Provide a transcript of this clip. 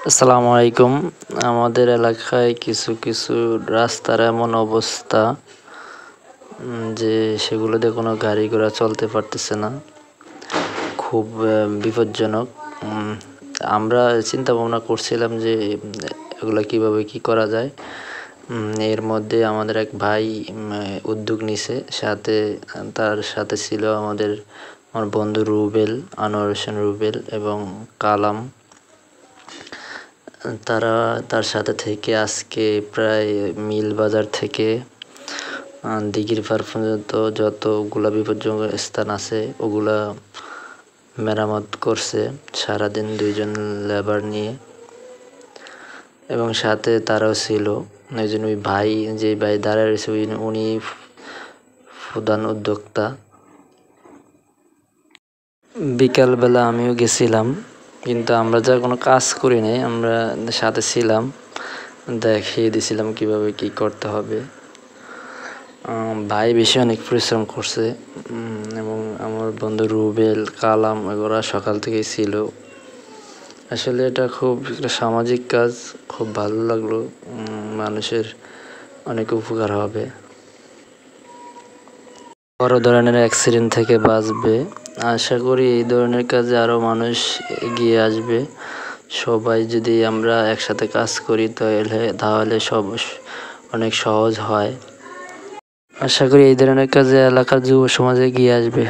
আসসালামু আলাইকুম। আমাদের এলাকায় কিছু কিছু রাস্তার এমন অবস্থা যে সেগুলোতে কোনো গাড়ি ঘোড়া চলতে পারতেছে না, খুব বিপজ্জনক। আমরা চিন্তা ভাবনা করছিলাম যে এগুলা কিভাবে কি করা যায়। এর মধ্যে আমাদের এক ভাই উদ্যোগ নিছে, তার সাথে ছিল আমার বন্ধু রুবেল, আনোয়ার হোসেন রুবেল এবং কালাম। তার সাথে থেকে আজকে প্রায় মিল বাজার থেকে দিঘির পাড় পর্যন্ত যতগুলা বিপজ্জনক স্থান আছে ওগুলা মেরামত করছে সারাদিন 2জন লেবার নিয়ে, এবং সাথে তারাও ছিল একজন ওই ভাই, যে ভাই দাঁড়ায় রয়েছে উনি প্রধান উদ্যোক্তা। বিকালবেলা আমিও গেছিলাম, কিন্তু আমরা যা কোনো কাজ করি নাই, আমরা সাথে ছিলাম, দেখিয়ে দিছিলাম কিভাবে কি করতে হবে। ভাই বেশি অনেক পরিশ্রম করছে, এবং আমার বন্ধু রুবেল, কালাম এগুলো সকাল থেকেই ছিল। আসলে এটা খুব একটা সামাজিক কাজ, খুব ভালো লাগলো। মানুষের অনেক উপকার হবে, বড় ধরনের অ্যাক্সিডেন্ট থেকে বাঁচবে। আশা করি এই ধরনের কাজে আরও মানুষ এগিয়ে আসবে। সবাই যদি আমরা একসাথে কাজ করি তাহলে সব অনেক সহজ হয়। আশা করি এই ধরনের কাজে এলাকার যুব সমাজ এগিয়ে আসবে।